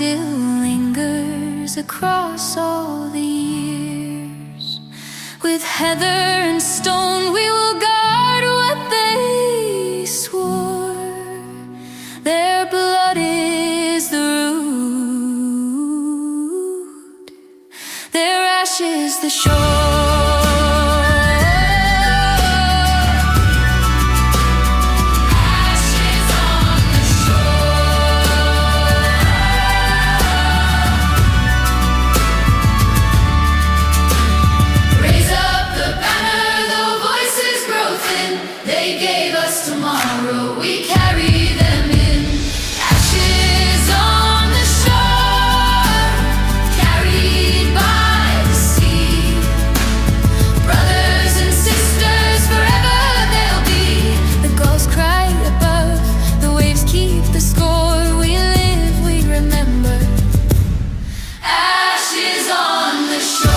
still lingers across all the years. With heather and stone we will guard what they swore. Their blood is the root, their ashes the shore. Tomorrow we carry them in. Ashes on the shore, carried by the sea. Brothers and sisters, forever they'll be. The gulls cry above, the waves keep the score. We live, we remember. Ashes on the shore.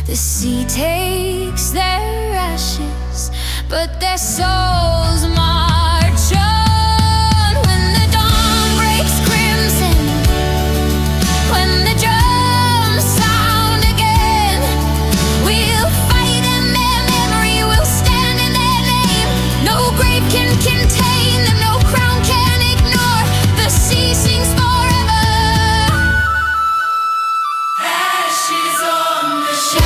The sea takes their ashes, but their souls march on. When the dawn breaks crimson, when the drums sound again, we'll fight in their memory, we'll stand in their name. No grave can contain them, no crown can ignore. The sea sings forever. Ashes on the shore.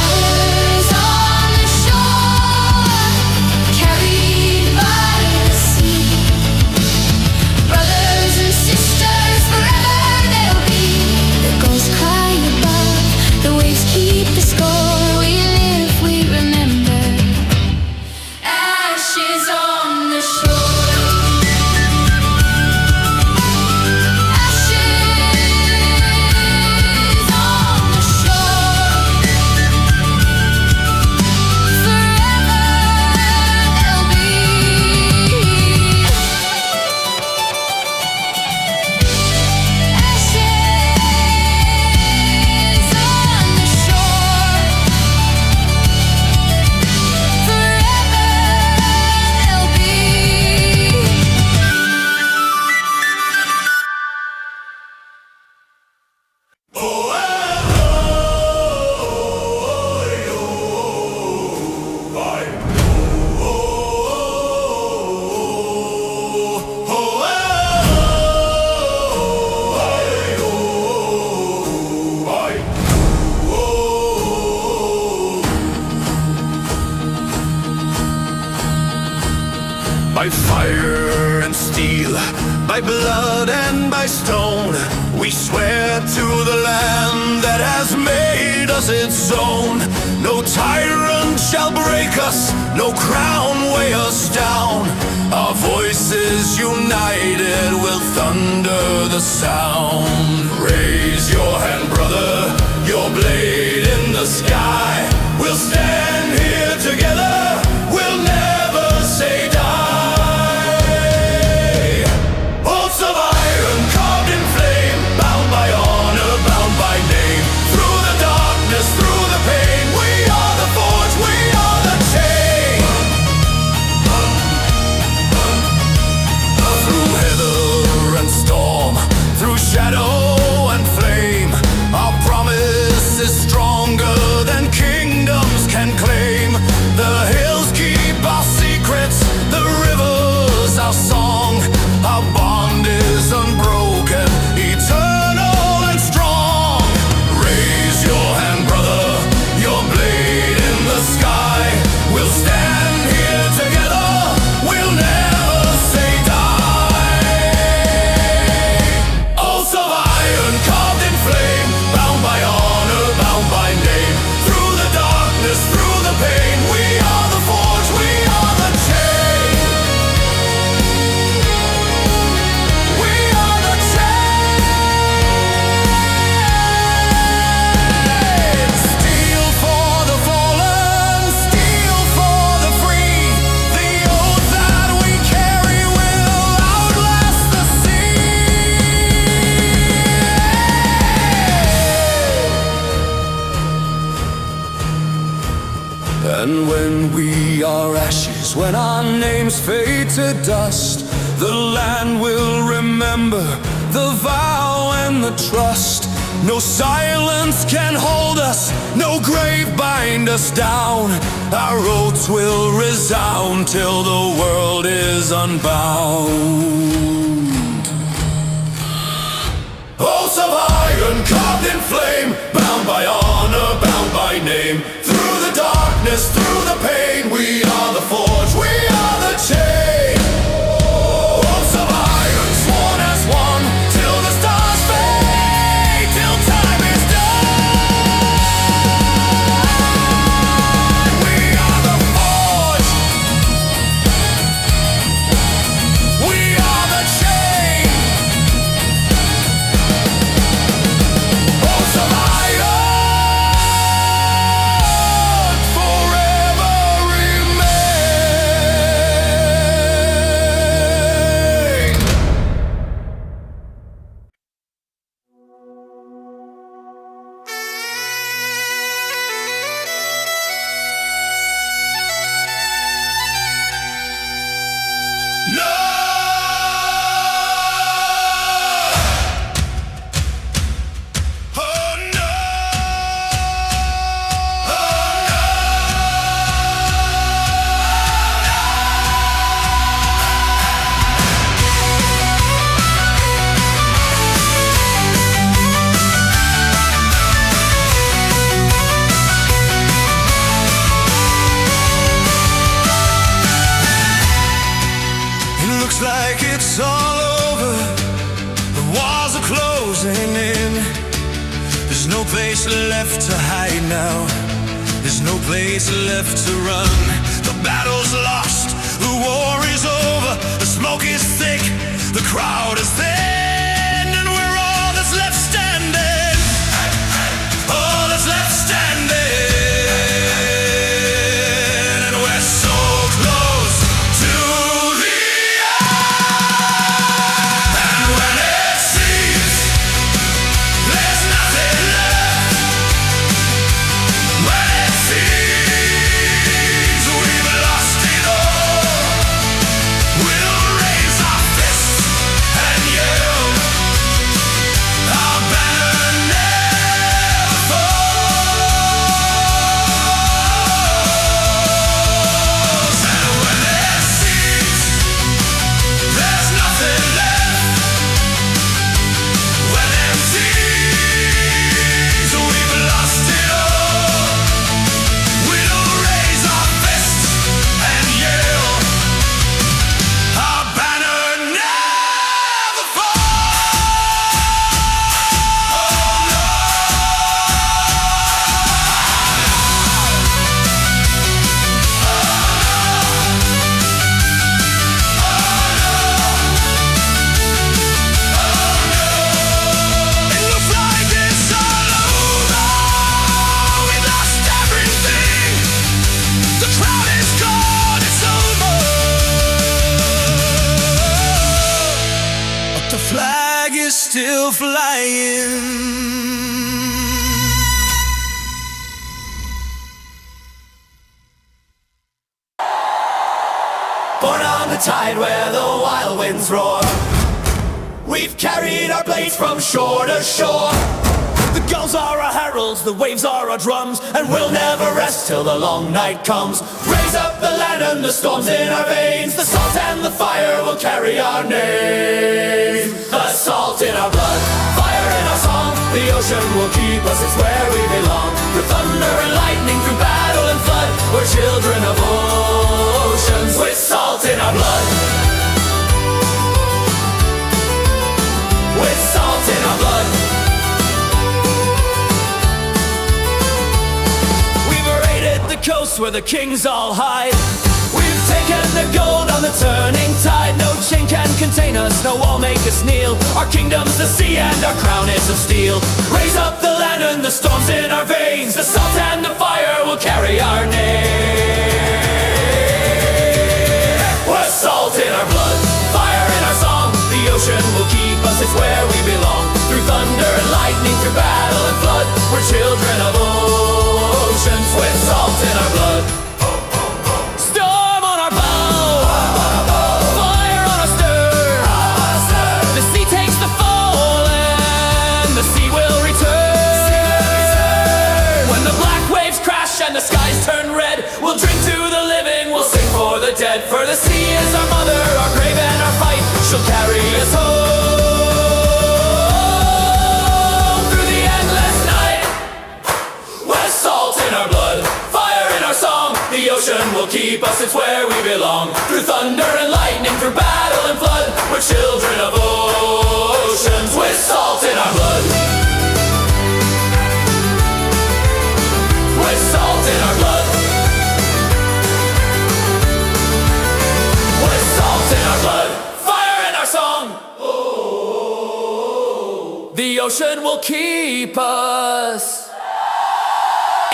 By fire and steel, by blood and by stone, we swear to the land that has made us its own. No tyrant shall break us, no crown weigh us down. Our voices united will thunder the sound. Raise your hand, brother, your blade in the sky. We'll stand here together, we'll never say die. Shadow and flame, our promise is stronger than And when we are ashes, when our names fade to dust, the land will remember the vow and the trust. No silence can hold us, no grave bind us down. Our oaths will resound till the world is unbound. Oaths of iron carved in flame, bound by honor, bound by name. Through the darkness, through the pain, we are the forge, we are the chain. Oaths of iron, sworn as one, till the stars fade, till time is done. We are the forge, we are the chain. Oaths of iron, forever remain. No! Oh no! It looks like it's all over. The walls are closing in. There's no place left to hide now. There's no place left to run. The battle's lost. The war is over. The smoke is thick. The crowd is thin. And we're all that's left standing. All that's left standing. And we're so close to the end. And when it seems there's nothing left, when it seems we've lost it all, we'll raise our fists and yell, our banner never falls. And when it seems there's nothing left, when it seems we've lost it all, we'll raise our fists and yell, our banner never It looks like it's all over. We lost everything. The crowd is gone. It's over. But the flag is still flying. Born on the tide where the wild winds roar, we've carried our blades from shore to shore. The gulls are our heralds, the waves are our drums, and we'll never rest till the long night comes. Raise up the land and the storms in our veins, the salt and the fire will carry our name. The salt in our blood, fire in our song, the ocean will keep us, it's where we belong. Through thunder and lightning, through battle and flood, we're children of oceans with salt in our blood. With salt in our blood. We've raided the coast where the kings all hide. We've taken the gold on the turning tide. No chain can contain us, no wall make us kneel. Our kingdom's the sea and our crown is of steel. Raise up the land and the storms in our veins, the salt and the fire will carry our name. We're salt in our blood, fire in our song, the ocean will keep us, it's where we belong. Through thunder and lightning, through battle and flood, we're children of oceans with salt in our blood. ocean will keep us, it's where we belong. Through thunder and lightning, through battle and flood, we're children of oceans with salt in our blood. With salt in our blood. With salt in our blood. Fire in our song. Oh. The ocean will keep us.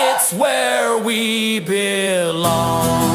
It's where we belong.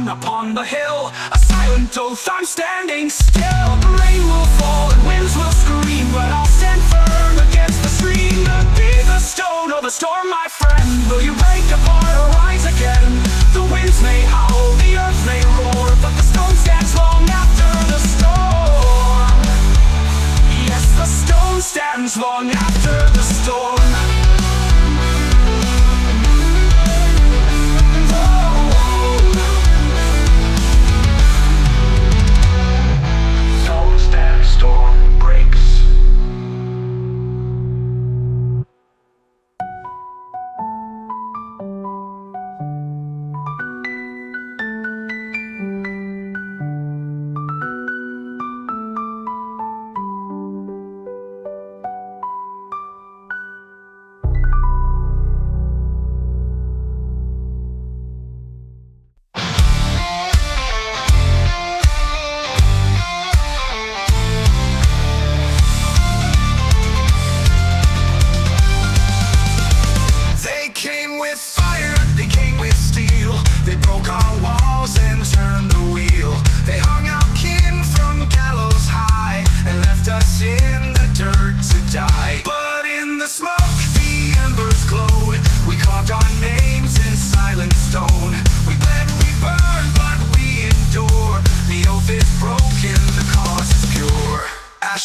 Upon the hill, a silent oath, I'm standing still. The rain will fall and winds will scream, but I'll stand firm against the stream. Be the stone or the storm, my friend. Will you break apart or rise again? The winds may howl, the earth may roar, but the stone stands long after the storm. Yes, the stone stands long after the storm.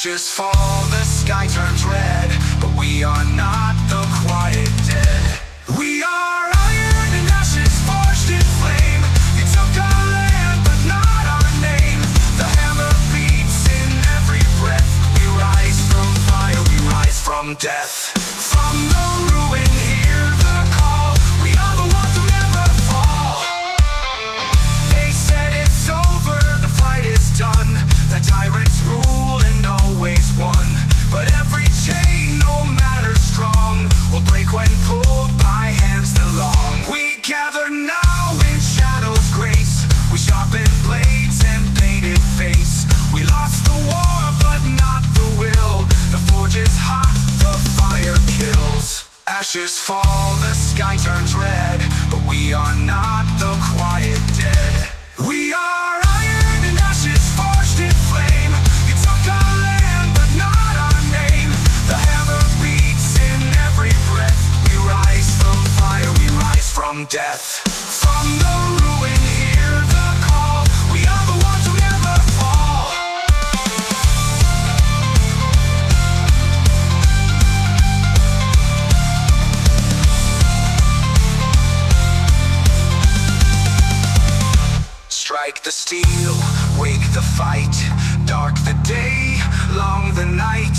Ashes fall, the sky turns red, but we are not the quiet dead. We are iron and ashes forged in flame. You took our land, but not our name. The hammer beats in every breath. We rise from fire, we rise from death. From the ruin, hear the call. We are the ones who never fall. They said it's over, the fight is done. The tyrants rule and always won. But every chain, no matter strong, will break when pulled by hands that long. We gather now in shadow's grace. We sharpen blades and painted face. We lost the war, but not the will. The forge is hot, the fire kills. Ashes fall, the sky turns red, but we are not the quiet dead. We are iron and ashes forged in flame. You took our land, but not our name. The hammer beats in every breath. We rise from fire, we rise from death. From the ruin, hear the call. We are the ones who never fall. Strike the steel, wake the fight. Dark the day, long the night.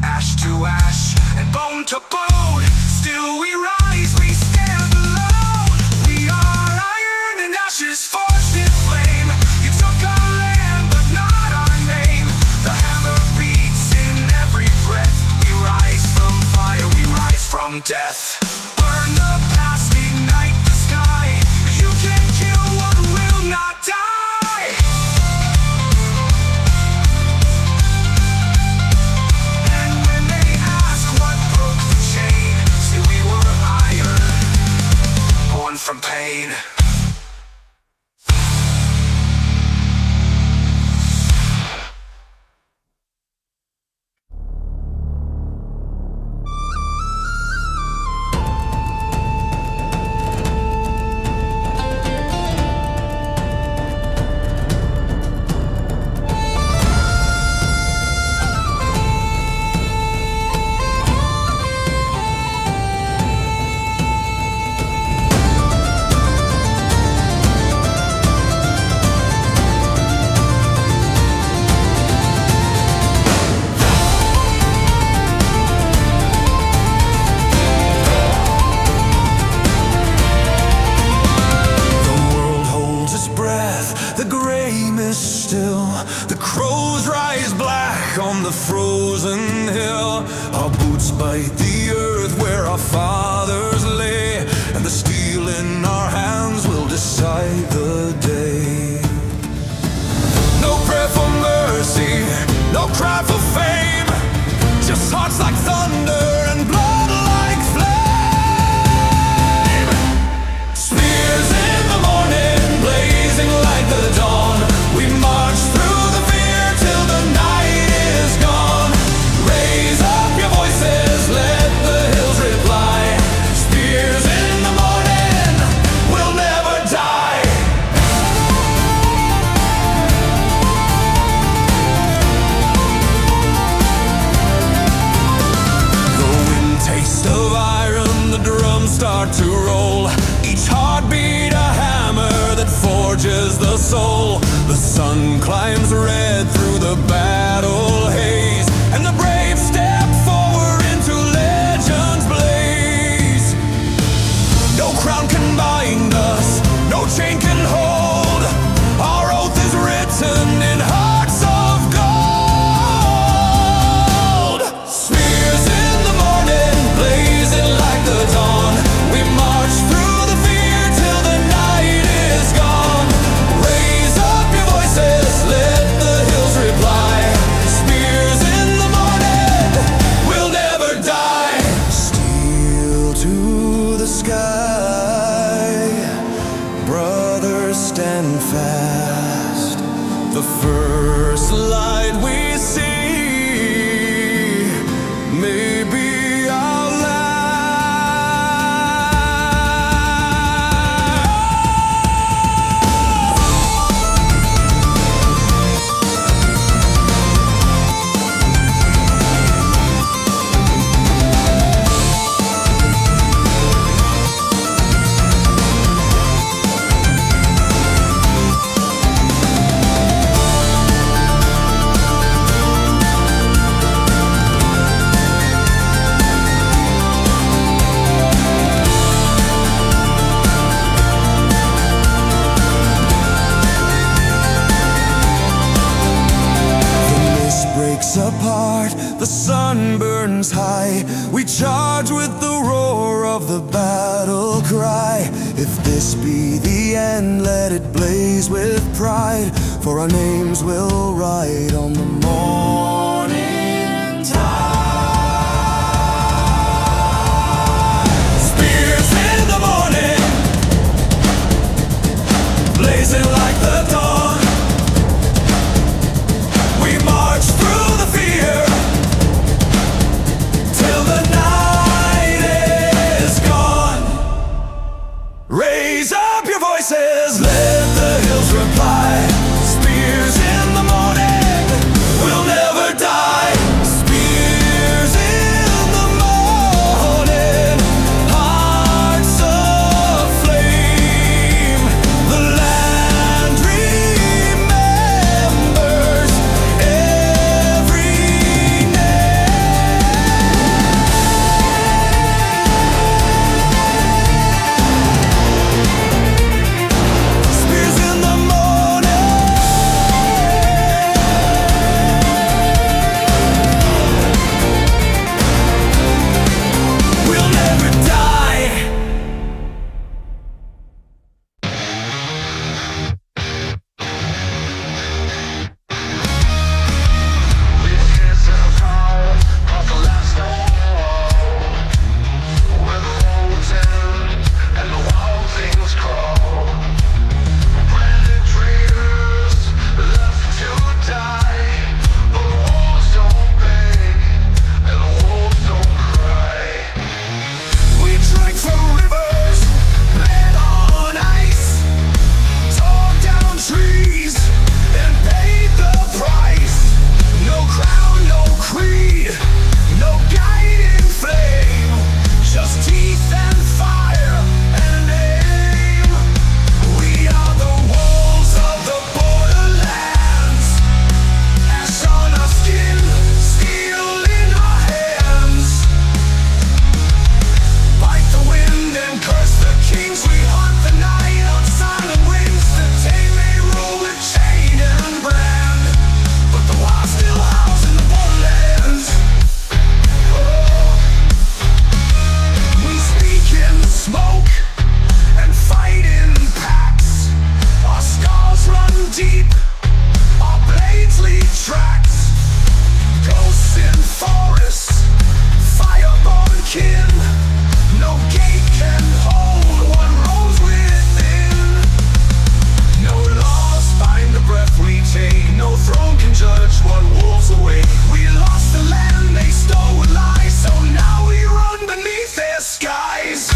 Ash to ash and bone to bone. Still we rise, we stand alone. We are iron and ashes forged in flame. You took our land, but not our name. The hammer beats in every breath. We rise from fire, we rise from death. Burn the past, ignite the sky. You can kill what will not die. And when they ask what broke the chain, say we were iron, born from pain. high. We charge with the roar of the battle cry. If this be the end, let it blaze with pride, for our names will write on the morning tide. Spears in the morning, blazing like the dawn. We march through the fear till the night is gone. Raise up your voices, let the hills reply. Spears in the morning, we'll never die. Spears in the morning, hearts aflame. The land remembers every Spears in the morning, we'll never die. This is the call of the last hall, where the roads end and the wild things crawl. Branded traitors left to die, but the walls don't beg and the wolves don't cry. We drank from rivers, bled on ice, tore down trees, and paid the price. No crown, no creed, no guiding flame, just teeth and fire and aim. We are the wolves of the Borderlands, ash on our skin, steel in our hands. Fight the wind and curse the kings. We hunt the night on silent wings. The tame may rule with chain and brand, but the wild still house in the borderlands. We speak in smoke and fight in packs. Our scars run deep, our blades leave tracks. Ghosts in forests, fireborn kin. No gate can hold what roams within. No laws bind the breath we take. No throne can judge what wolves await. We lost the land they stole with lies, so now we run beneath their skies.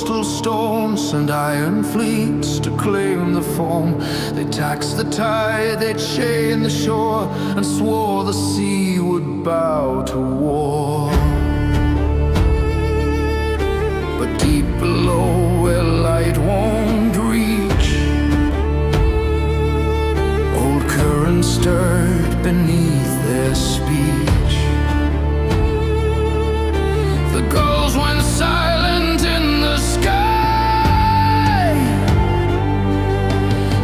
coastal stones and iron fleets to claim the foam. They taxed the tide, they chained the shore, and swore the sea would bow to war. But deep below, where light won't reach, old currents stirred beneath their speech. The gulls went silent in the sky,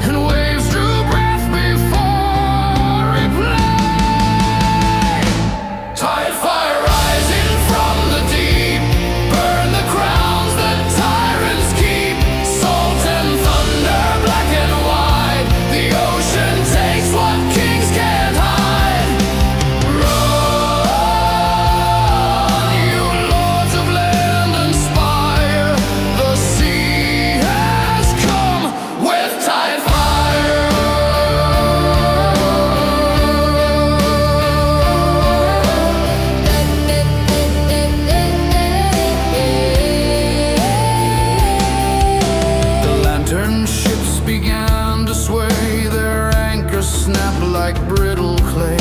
and waves drew breath before reply. Tidefire rising from the deep, burn the crowns that tyrants keep. Salt and thunder, black and white, the ocean takes what kings can't hide. Run, you lords of land and spire, the sea has come with Tidefire. The lantern ships began to sway, their anchors snapped like brittle clay.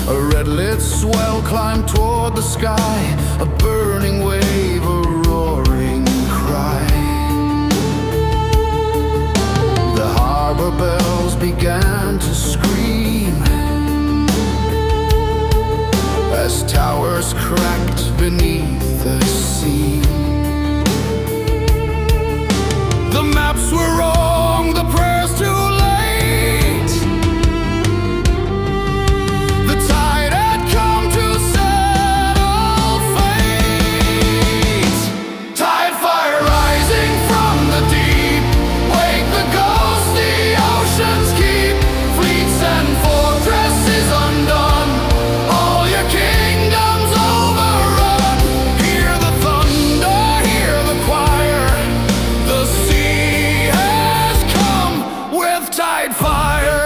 A red-lit swell climbed toward the sky, a burning wave, a roaring cry. The harbor bells began to scream as towers cracked beneath the sea. The maps were wrong, the prayers too late. The tide had come to settle fate. Tidefire rising from the deep, wake the ghosts the oceans keep. Fleets and fortresses undone, all your kingdoms overrun. Hear the thunder, hear the choir, the sea has come with Tidefire.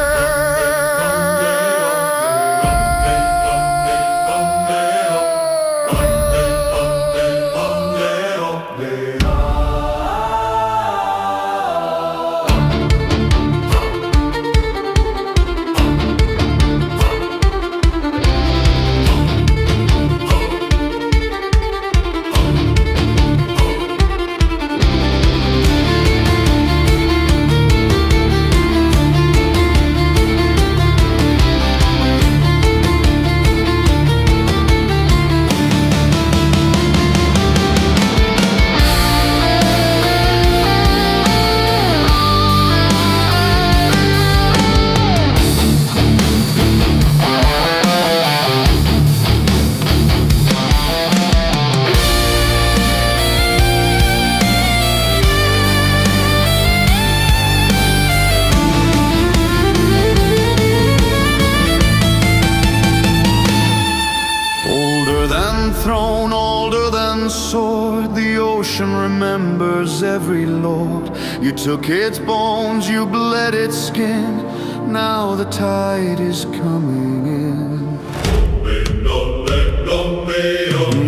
Older than throne, older than sword, the ocean remembers every lord. You took its bones, you bled its skin, now the tide is coming in.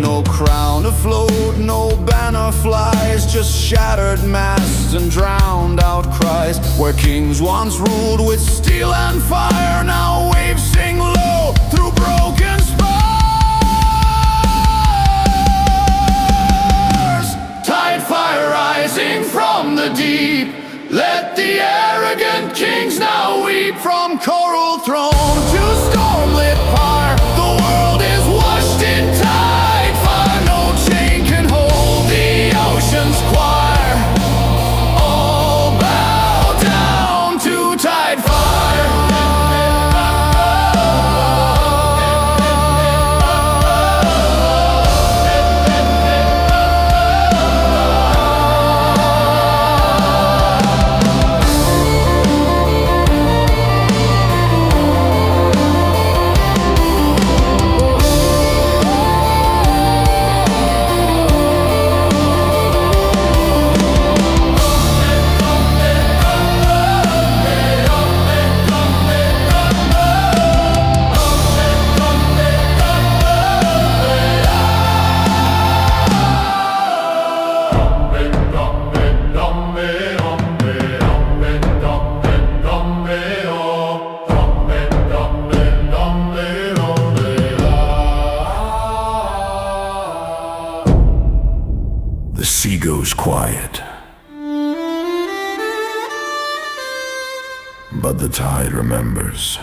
No crown afloat, no banner flies, just shattered masts and drowned out cries. Where kings once ruled with steel and fire, now waves sing low through broken spars. Tidefire rising from the deep, let the arrogant kings now weep. From coral throne to stormlit pyre, the world is washed in Tidefire. No chain can hold the ocean's choir, all bow down to Tidefire. but the tide remembers.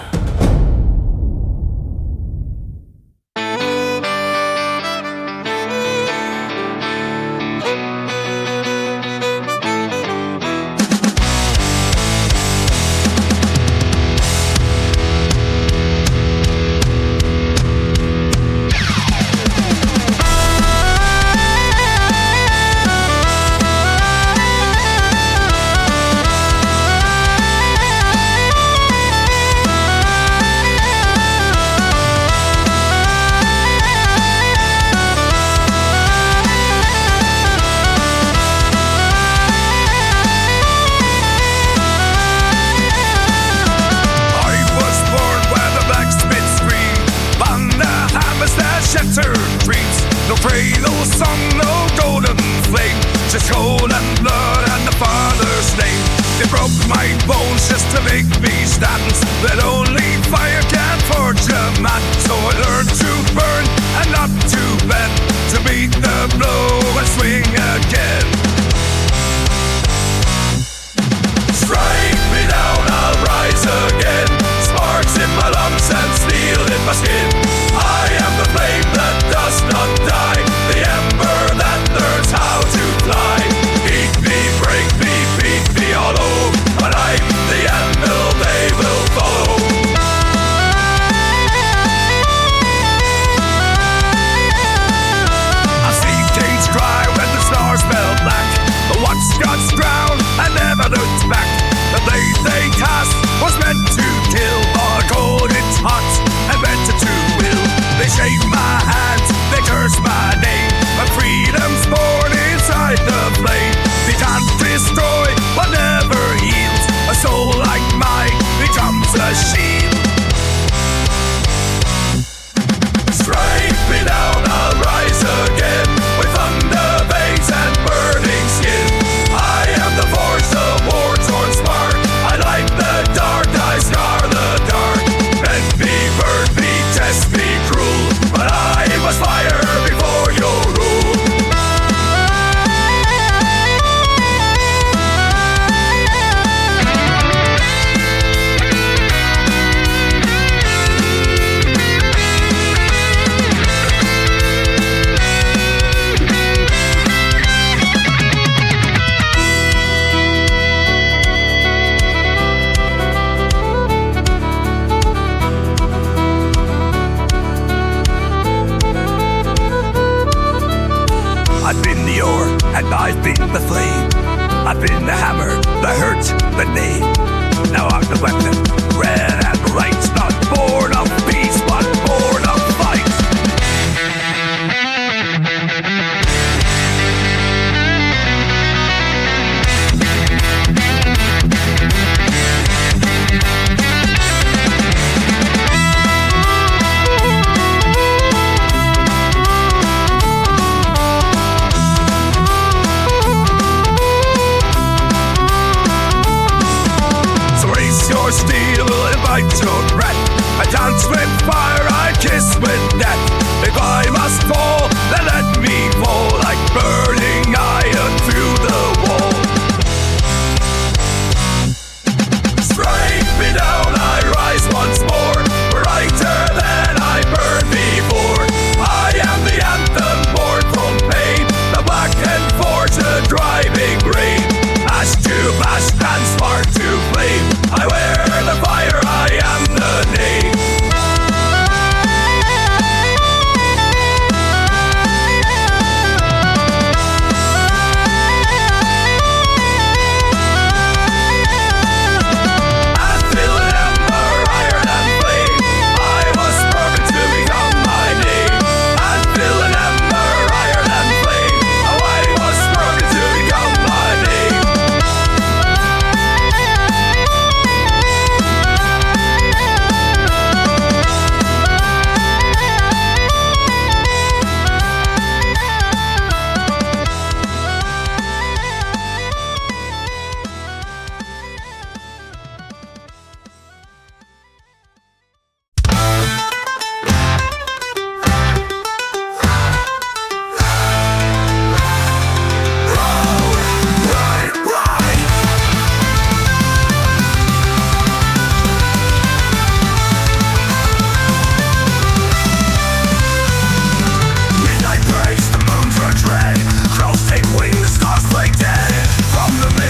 I wear the fire, I am the name.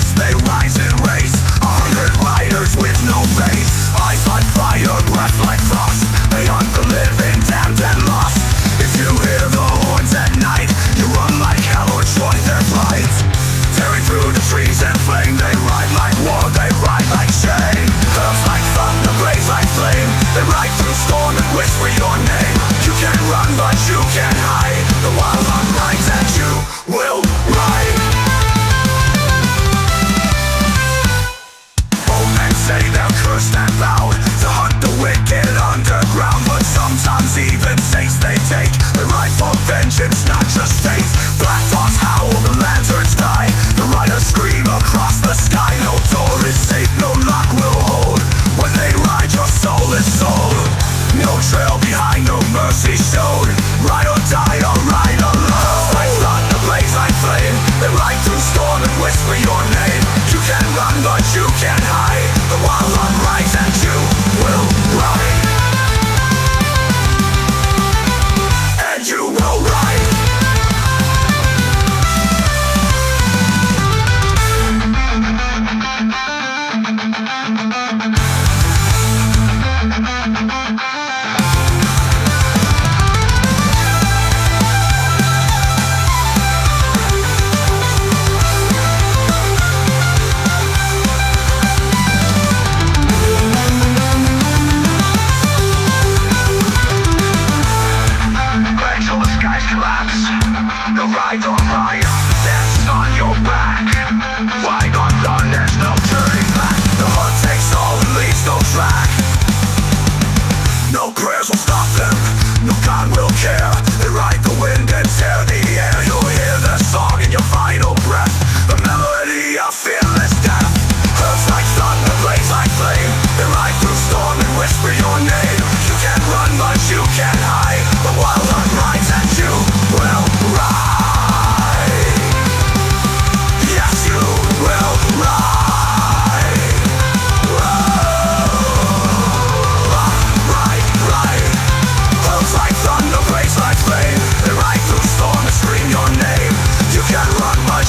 fist, they rise and race. 100 riders with no face, eyes like fire, breath like frost. They hunt the living, damned and lost. If you hear the horns at night, you run like hell or join their flight. Tearing through the trees and flame, they ride like war, they ride like shame. Curves like thunder, blaze like flame. They ride through storm and whisper your name. You can run but you can't hide. The wild hunt rides and you will ride. Old men say they're cursed and vowed to hunt the wicked underground, but sometimes even saints they take. They ride for vengeance, not just fate. Black thoughts howl, the lanterns die. The riders scream across the sky. No door is safe, no lock will hold. When they ride, your soul is sold. No trail behind, no mercy showed. Ride or die, or ride alone. Like thunder, blaze like flame. They ride through storm and whisper your name. You can run, but you can't hide. The wild hunt rides and you will ride. And you will ride. Ride on fire, that's on your back. Ride on run, there's no turning back. The hunt takes all and leaves no track. No prayers will stop them, no God will care. They ride the wind and tear the air. You'll hear their song in your final breath, the melody of fearless death. Curves like thunder, blaze like flame. They ride through storm and whisper your name. You can't run but you can't hide. The wild hunt rides and you will ride.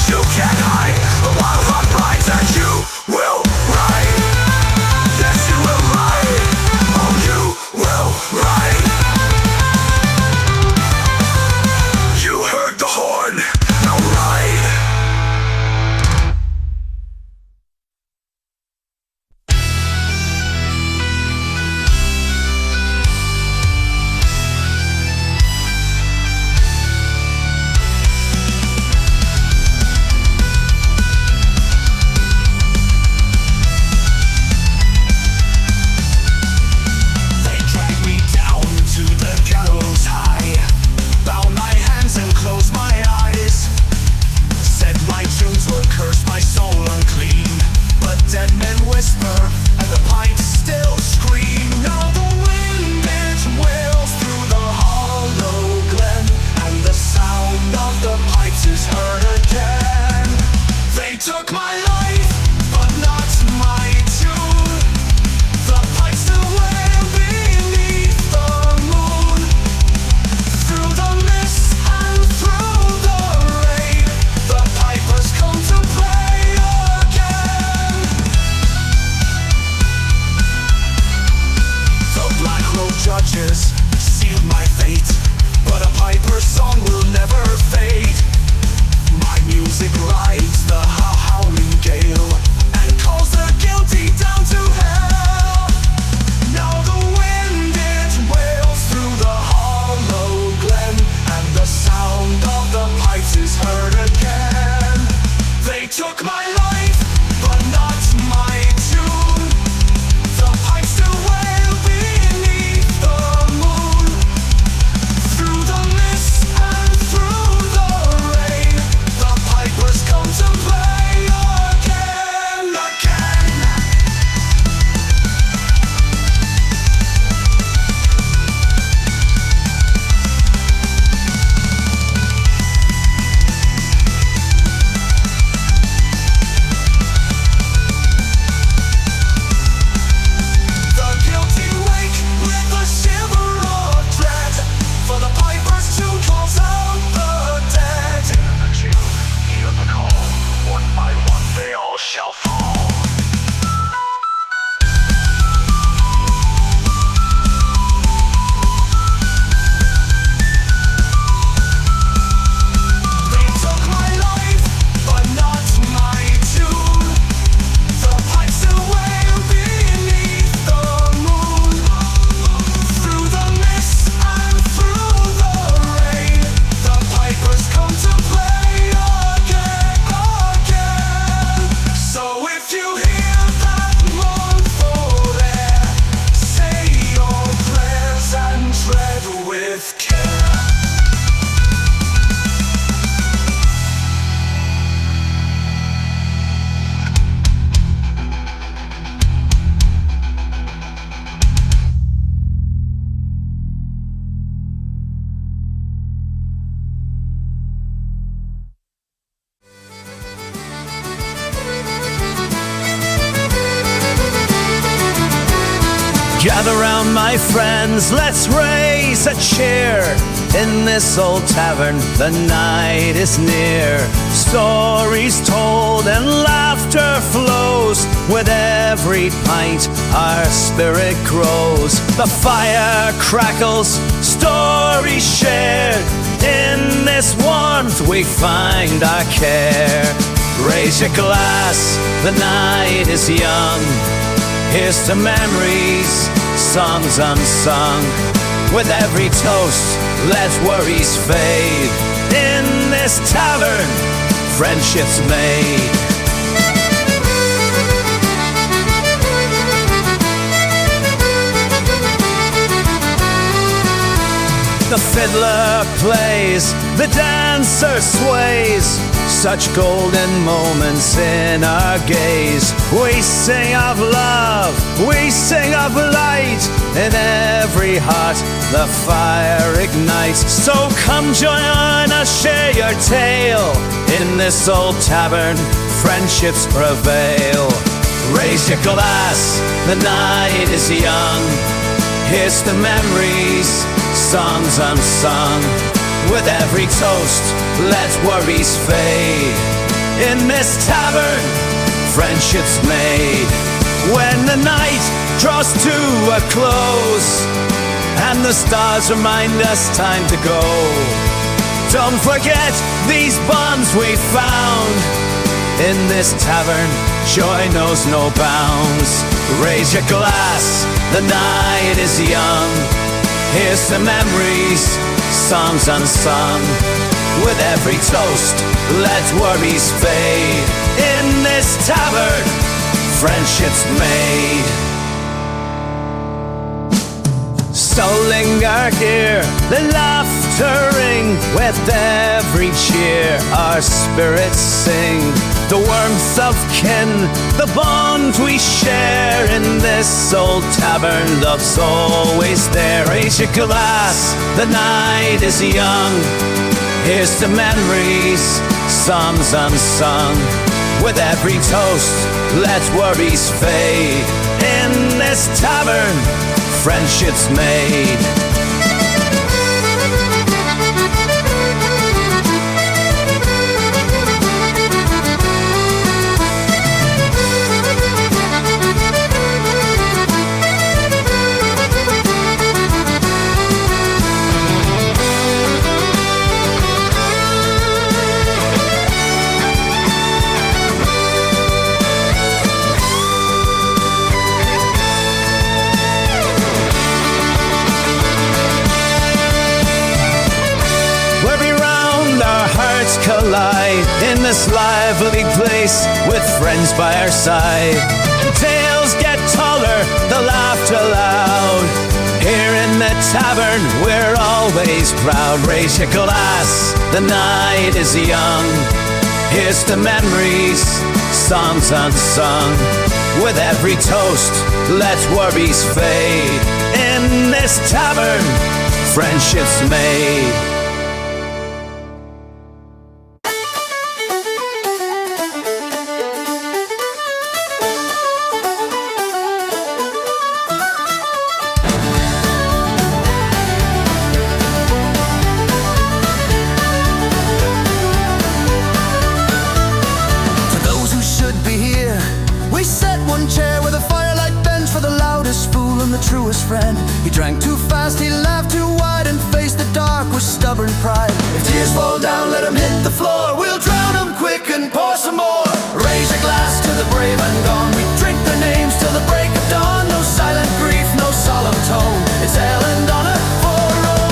You can't hide, the wild hunt rides and you will ride. Yes, you will ride, oh you will ride. You heard the horn, now ride. Took my life, but not my tune. The pipes still wail beneath the moon. Through the mist and through the rain, the pipers come to play again. The black robe judges sealed my fate, but a piper's song will never fade. My music rides the howling gale. shall fall. They took my life, but not my tune. The pipes still wail beneath the moon. Through the mist and through the rain, the pipers come to play again, again. So if you hear that mournful air, say your prayers and tread with care. Gather round, my friends, let's raise a cheer. In this old tavern, the night is near. Stories told and laughter flows. With every pint, our spirit grows. The fire crackles, stories shared. In this warmth, we find our care. Raise your glass, the night is young. Here's to memories, songs unsung. With every toast, let worries fade. In this tavern, friendships made. The fiddler plays, the dancer sways. Such golden moments in our gaze. We sing of love, we sing of light. In every heart the fire ignites. So come join us, share your tale. In this old tavern, friendships prevail. Raise your glass, the night is young. Here's to memories, songs unsung. With every toast, let worries fade. In this tavern, friendships made. When the night draws to a close and the stars remind us time to go, don't forget these bonds we found. In this tavern, joy knows no bounds. Raise your glass, the night is young. Here's to memories, songs unsung. With every toast, let worries fade. In this tavern, friendships made. So linger here, the laughter ring. With every cheer, our spirits sing. The warmth of kin, the bond we share. In this old tavern, love's always there. Raise your glass, the night is young. Here's to memories, songs unsung. With every toast, let worries fade. In this tavern, friendships made. Collide in this lively place with friends by our side. Tales get taller, the laughter loud. Here in the tavern, we're always proud. Raise your glass, the night is young. Here's to memories, songs unsung. With every toast, let worries fade. In this tavern, friendships made. We set one chair with a firelight bench for the loudest fool and the truest friend. He drank too fast, he laughed too wide, and faced the dark with stubborn pride. If tears fall down, let them hit the floor. We'll drown them quick and pour some more. Raise a glass to the brave and gone. We drink their names till the break of dawn. No silent grief, no solemn tone. It's hell and honor for all.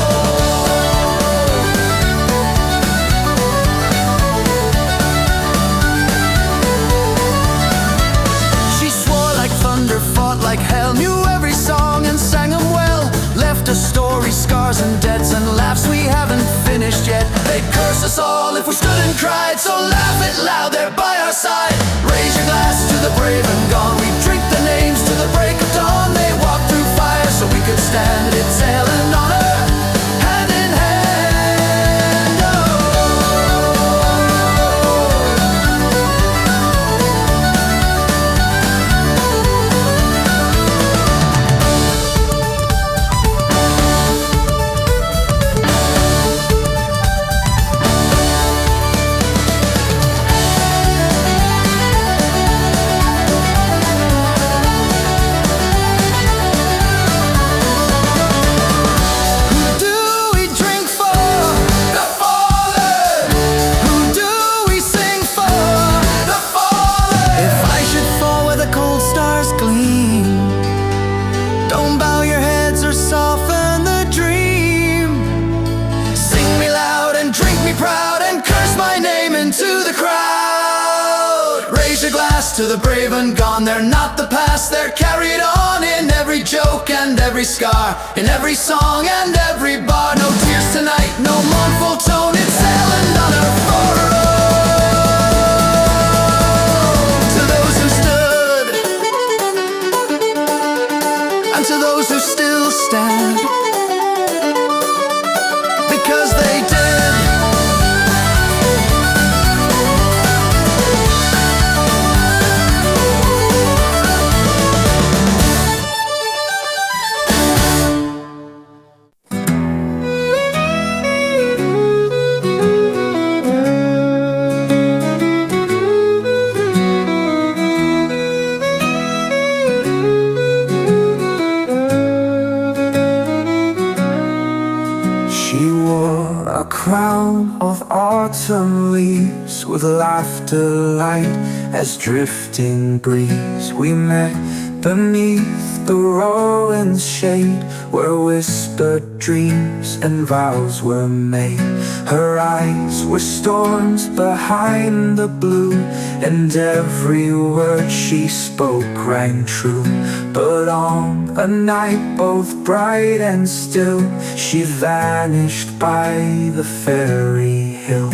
She swore like thunder, fought like hell, knew every song and sang them well. Left us stories, scars and debts and laughs we haven't finished yet. They'd curse us all if we stood and cried, so laugh it loud, they're by our side. Raise your glass to the brave and gone. We drink the names to the break of dawn. They walked through fire so we could stand. It's hell and honor, hand in hand. To the brave and gone, they're not the past, they're carried on in every joke and every scar, in every song and every bar. No tears tonight, no mournful tone, it's hell and honor for all. To those who stood, and to those who still stand, because they did. Autumn leaves with laughter light as drifting breeze. We met beneath the Rowan's shade, where whispered dreams and vows were made. Her eyes were storms behind the blue, and every word she spoke rang true. But on a night both bright and still, she vanished by the fairy hill.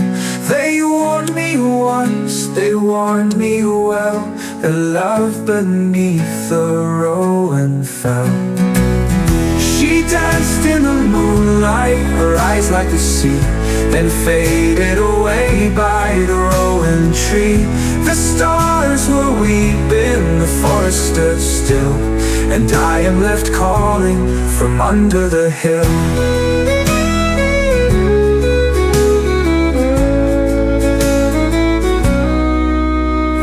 They warned me once, they warned me well, that love beneath the Rowan fell. She danced in the moonlight, her eyes like the sea, then faded away by the Rowan tree. The stars were weeping, the forest stood still, and I am left calling from under the hill.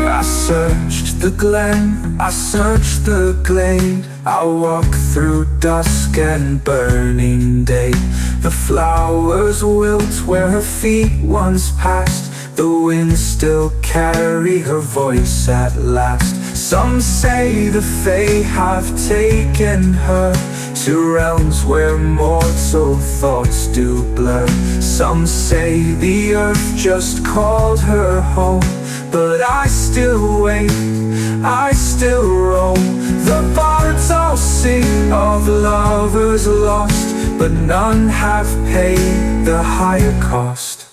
I searched the glen, I searched the glade, I walked through dusk and burning day. The flowers wilt where her feet once passed, the winds still carry her voice at last. Some say the Fae have taken her to realms where mortal thoughts do blur. Some say the earth just called her home, but I still wait, I still roam. The bards all sing of lovers lost, but none have paid the higher cost.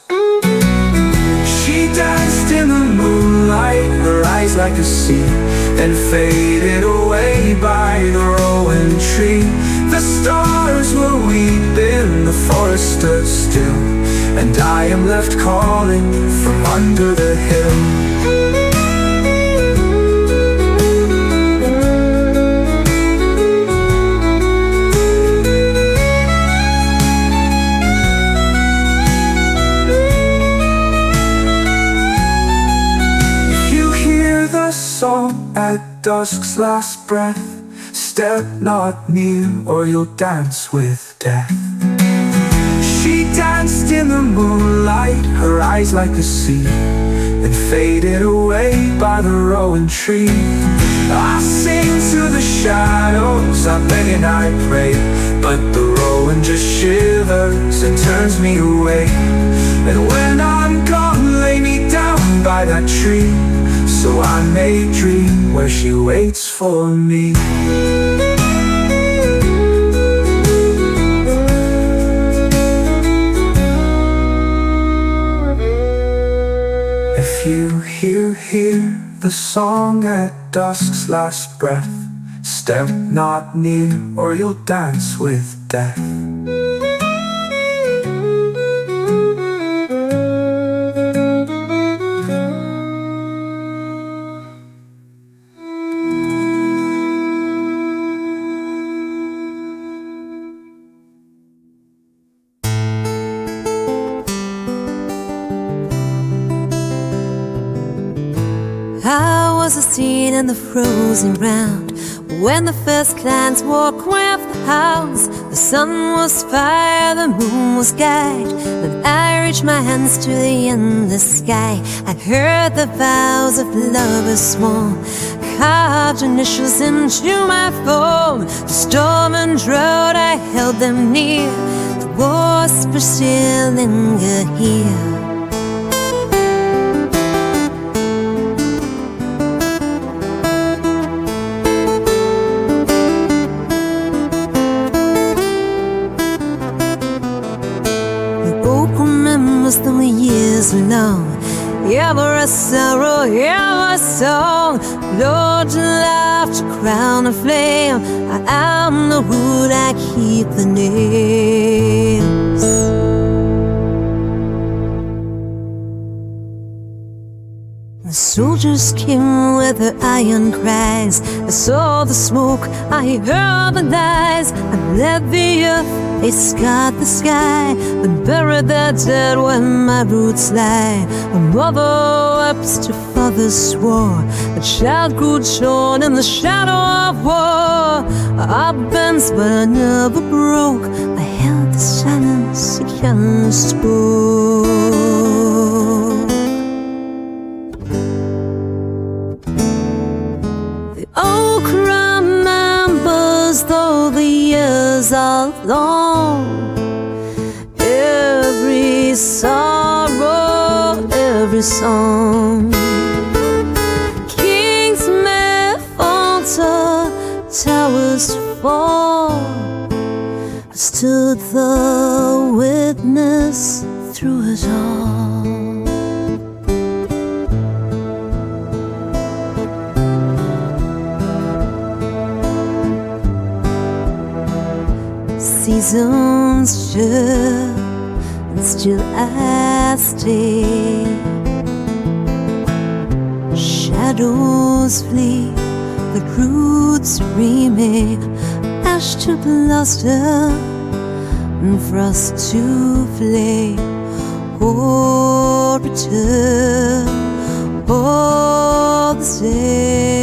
She danced in the moonlight, her eyes like the sea, then faded away by the Rowan tree. The stars were weeping, the forest stood still, and I am left calling from under the hill. Song song at dusk's last breath. Step not near or you'll dance with death. She danced in the moonlight, her eyes like the sea, and faded away by the Rowan tree. I sing to the shadows, I beg and I pray, but the Rowan just shivers and turns me away. And when I'm gone, lay me down by that tree, so I may dream where she waits for me. If you hear the song at dusk's last breath, step not near or you'll dance with death. I was a seed in the frozen ground when the first clans walked with the hounds. The sun was fire, the moon was guide, and I reached my hands to the endless sky. I heard the vows of lovers sworn, carved initials into my form. The storm and drought, I held them near, the whispers still linger here. The years long, ever a sorrow, ever a song. Lord, to laugh, to crown a flame. I am the wood, I keep the nails. The soldiers came with their iron cries. I saw the smoke, I heard the lies. I led the earth, they scarred the sky, and buried their dead where my roots lie. A mother wept, to father swore, a child grew torn in the shadow of war. I bent but I never broke, I held the silence against spoke. The oak remembers though the years are long, every sorrow, every song. Kings may falter, towers fall, I stood the witness through it all. Seasons turn, and still I stay. Shadows flee, the roots remain. Ash to bluster, and frost to flame. Or return, all the same.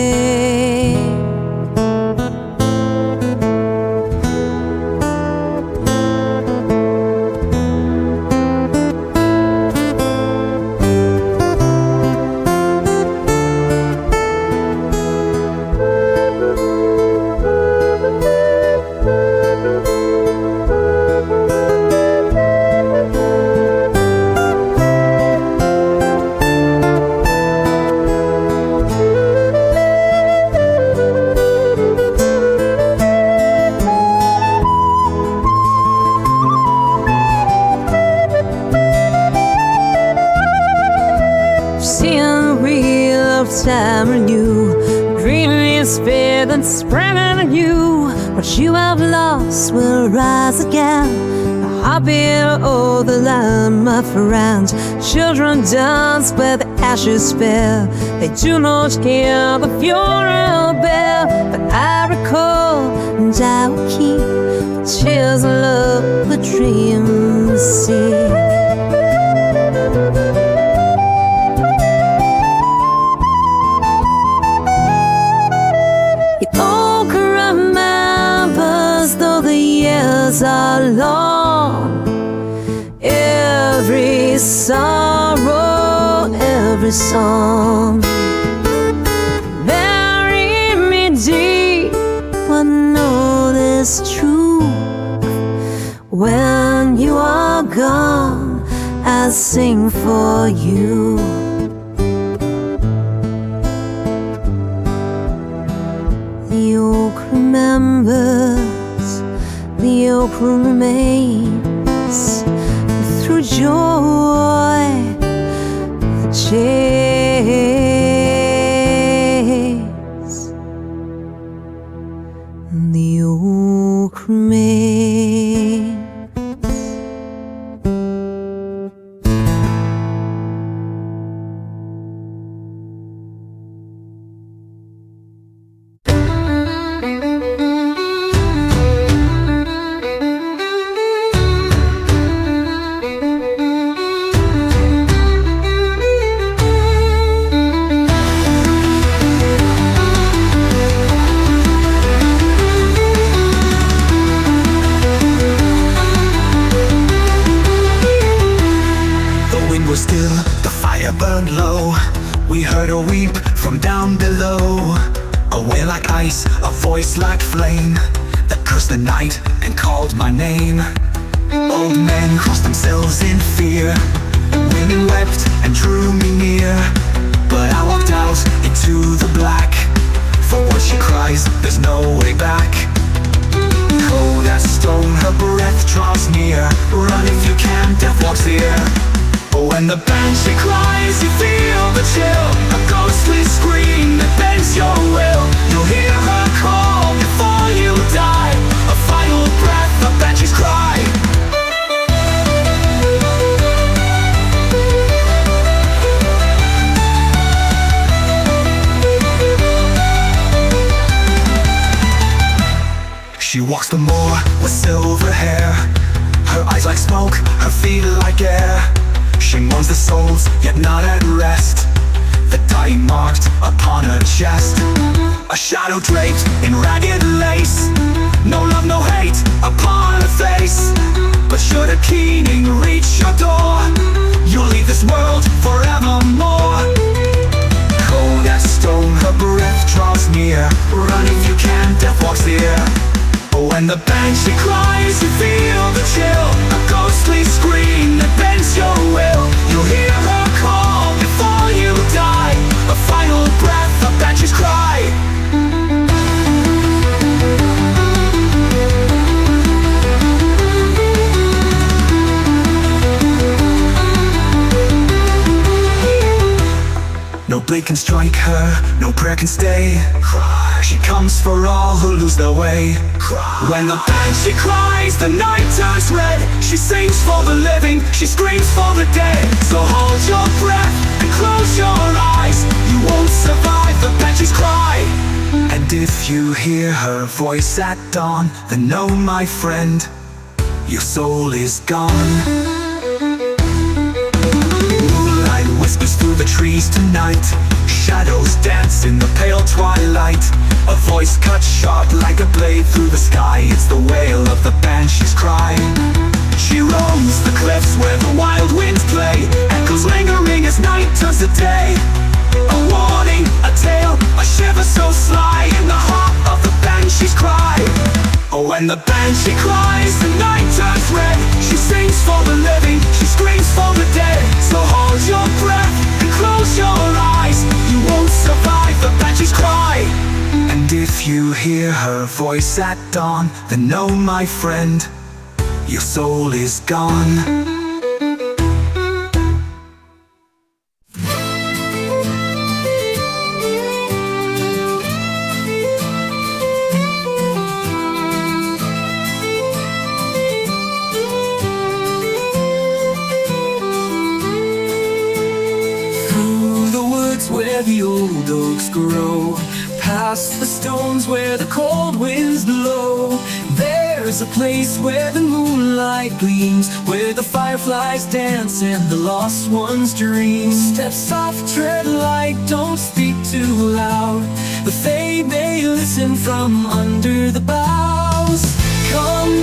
Time renew, green leaves fade and spread anew. What you have lost will rise again. The happy oh the land, my friend. Children dance where the ashes fell. They do not hear the funeral bell, but I recall and I will keep the tears of love, the dreams see. It all remembers, though the years are long. Every sorrow, every song. Bury me deep, I know this truth. When you are gone, I'll sing for you. The oak remembers, the oak remains. Through joy, the chase, the oak remains. We heard her weep from down below. A wail like ice, a voice like flame, that cursed the night and called my name. Old men crossed themselves in fear, women wept and drew me near. But I walked out into the black, for once she cries, there's no way back. Cold as stone, her breath draws near. Run if you can, death walks here. When the Banshee cries, you feel the chill, a ghostly scream that bends your will. You'll hear her call before you die, a final breath, the Banshee's cry. She walks the moor with silver hair, her eyes like smoke, her feet like air. She mourns the souls, yet not at rest, the dying marked upon her chest. A shadow draped in ragged lace, no love, no hate upon her face. But should a keening reach your door, you'll leave this world forevermore. Cold as stone, her breath draws near. Run if you can, death walks here. When the Banshee cries, you feel the chill, a ghostly scream that bends your will. You'll hear her call before you die, a final breath, the Banshee's cry. No blade can strike her, no prayer can stay. She comes for all who lose their way. When the Banshee cries, the night turns red. She sings for the living, she screams for the dead. So hold your breath and close your eyes, you won't survive the Banshee's cry. And if you hear her voice at dawn, then know, my friend, your soul is gone. Moonlight whispers through the trees tonight, shadows dance in the pale twilight. A voice cuts sharp like a blade through the sky. It's the wail of the Banshee's cry. She roams the cliffs where the wild winds play, echoes lingering as night turns to day. A warning, a tale, a shiver so sly in the heart of the Banshee's cry. When the Banshee cries, the night turns red. She sings for the living, she screams for the dead. So hold your breath and close your eyes, you won't survive the Banshee's cry. And if you hear her voice at dawn, then know, my friend, your soul is gone. Where the old oaks grow, past the stones where the cold winds blow, there's a place where the moonlight gleams, where the fireflies dance and the lost ones dream. Step soft, tread light, don't speak too loud, but they may listen listen from under the boughs. Come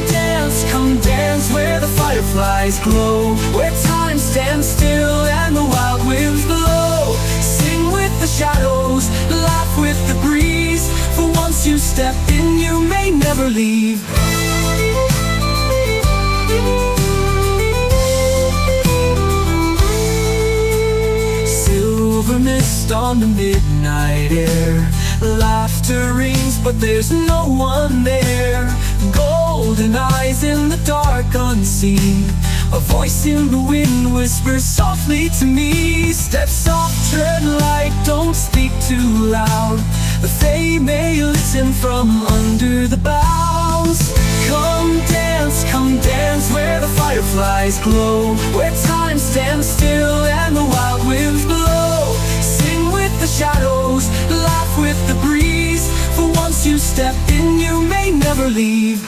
dance where the fireflies glow, where time stands still and the wild winds blow. Sing with the shadows, laugh with the breeze, for once you step in you may never leave. Silver mist on the midnight air, laughter rings but there's no one there. Golden eyes in the dark unseen, a voice in the wind whispers softly to me. Step soft, tread light, don't speak too loud, the Fae may listen from under the boughs. Come dance where the fireflies glow, where time stands still and the wild winds blow. Sing with the shadows, laugh with the breeze, for once you step in you may never leave.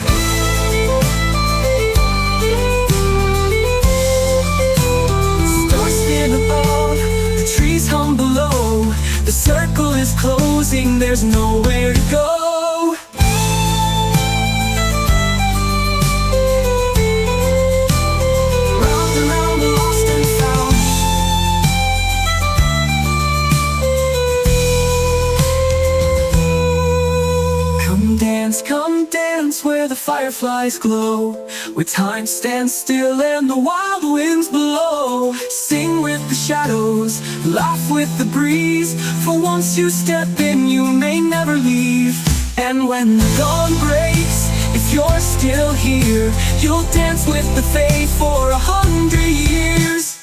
Stars stand above, the trees hum below, the circle is closing, there's nowhere to go. Come dance where the fireflies glow, where time stands still and the wild winds blow. Sing with the shadows, laugh with the breeze, for once you step in you may never leave. And when the dawn breaks, if you're still here, you'll dance with the Fae for 100 years.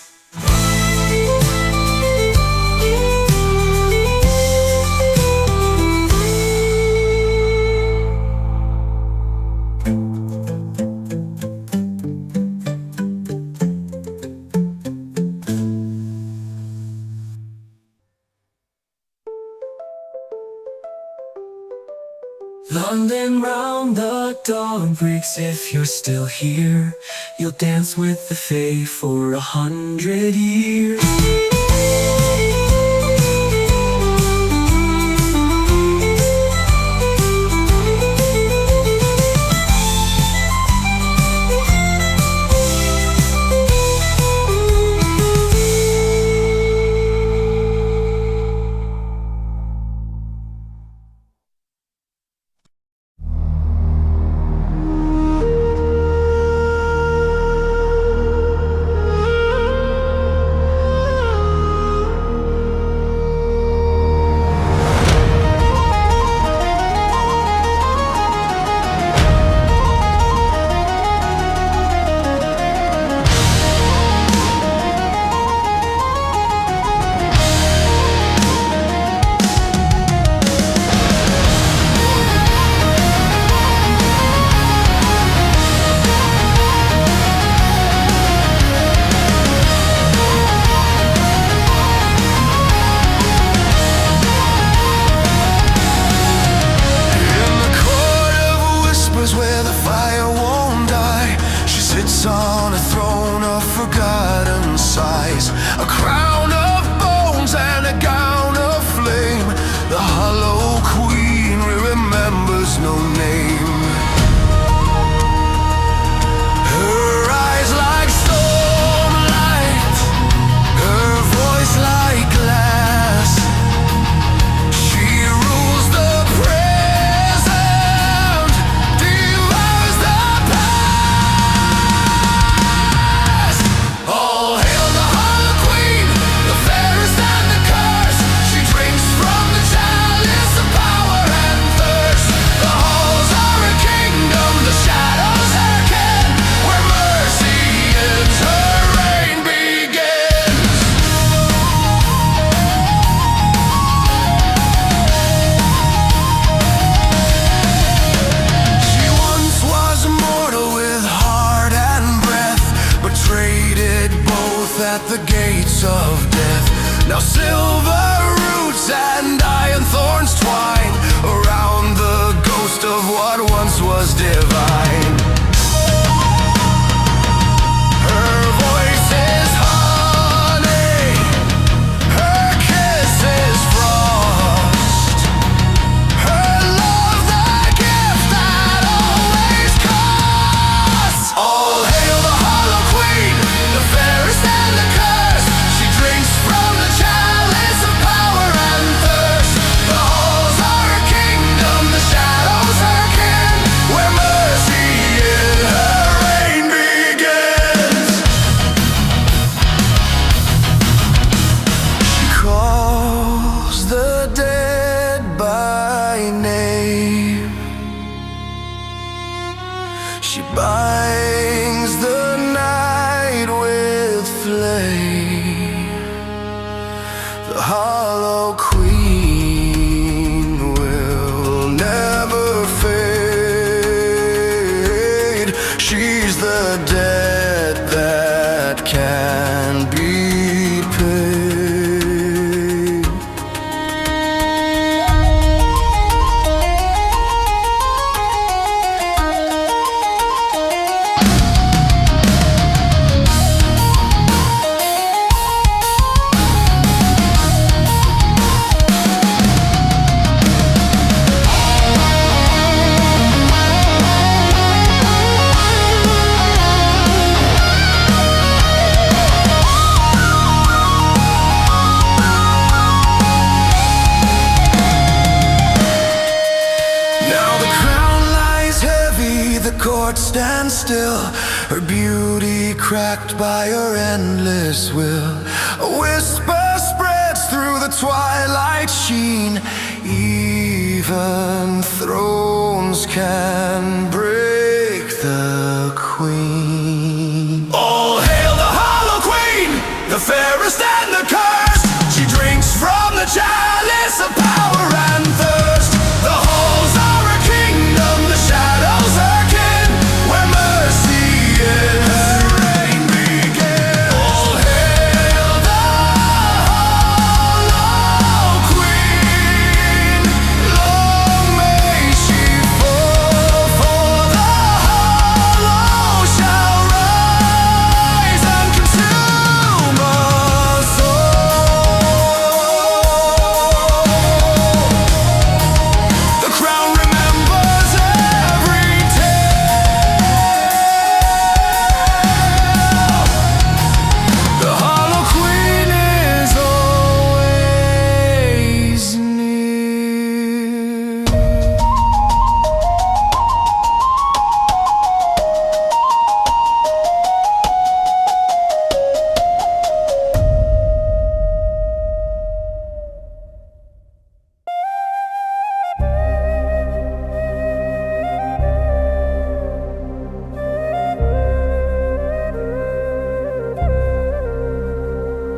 London round the dawn breaks, if you're still here, you'll dance with the Fae for 100 years. Now silver roots and iron thorns twine around the ghost of what once was divine. Her voice is honey, her kiss is frost, her love binds the night with flame. The hollow queen will never fade. She's the debt that can be paid. Stand still, her beauty cracked by her endless will. A whisper spreads through the twilight sheen. Even thrones can break the queen. All hail the Hollow Queen, the fairest and the cursed. She drinks from the chalice of power and thirst. The halls are her kingdom, the shadows her kin, where mercy is, her reign begins. All hail the Hollow Queen, long may she fall, for the hollow shall rise and consume us all. The crown remembers every tale. The Hollow Queen is always near.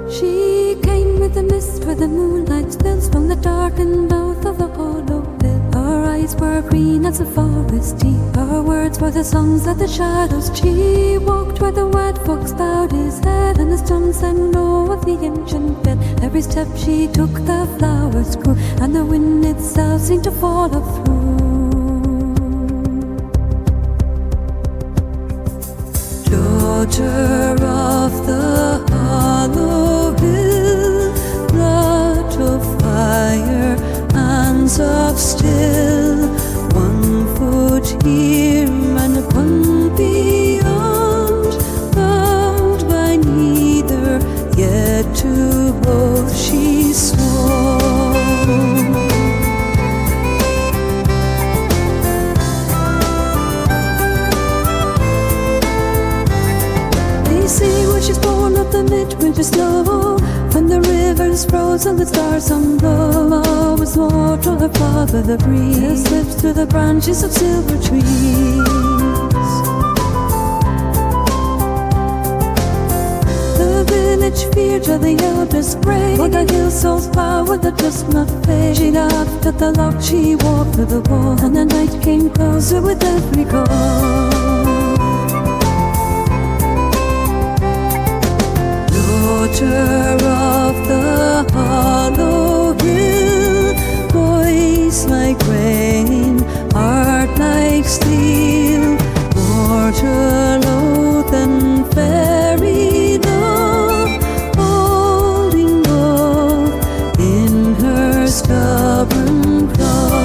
She came with the mist where the moonlight spills from the darkened mouth of the hollow pit. Her eyes were green as a forest deep. Her words were the songs that the shadows. She walked where the white fox bowed his head, and the stone sang low of the ancient bed. Every step she took, the flowers grew, and the wind itself seemed to follow through. Daughter of the hollow hill, blood of fire, hands of steel, 1 foot here and 1 beyond, bound by neither, yet to both she swore. They say when she's born of the midwinter snow, when the river's frozen, the stars unglow. Always more to her father the breeze slips through the branches of silver trees. The village feared till the elders prayed, for the hill soul's power that does not fade. She laughed at the lock, she walked through the wall, and the night came closer with every call. Daughter of the hollow hill, voice like rain, heart like steel, mortal oath and fairy love, holding both in her stubborn claw.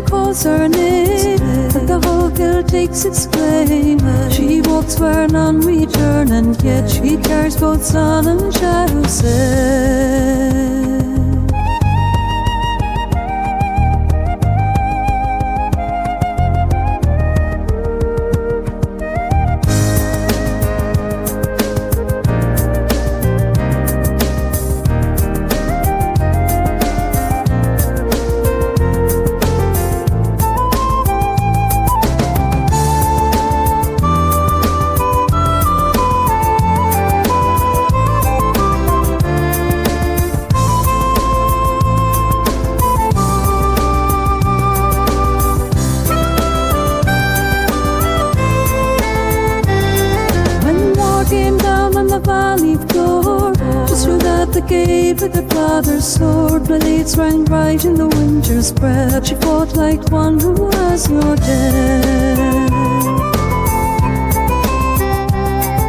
Calls her name, but the whole hill takes its claim. She walks where none return, and yet she carries both sun and shadow say. valley floor. She stood at the gate with her father's sword. Blades rang bright in the winter's breath. She fought like one who was your dead.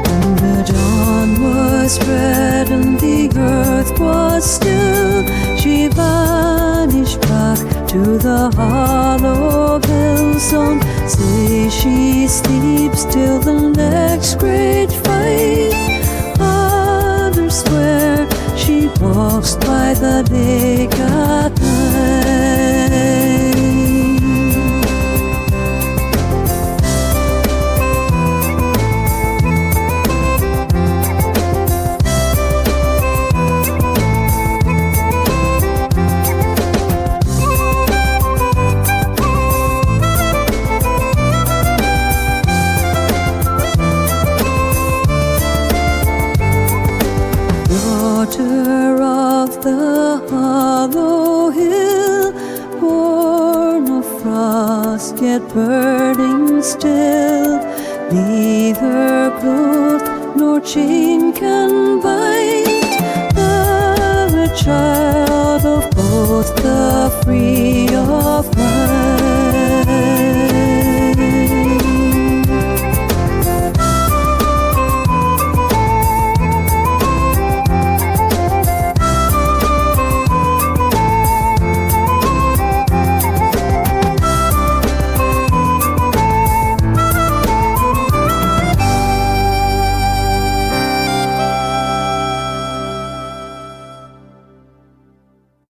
And the dawn was spread and the earth was still. She vanished back to the hollow hills. Don't say she sleeps till the next great fight. Others swear she walks by the lake at night. Daughter of the hollow hill, born of frost yet burning still. Neither cloth nor chain can bind the child of both the free of mind.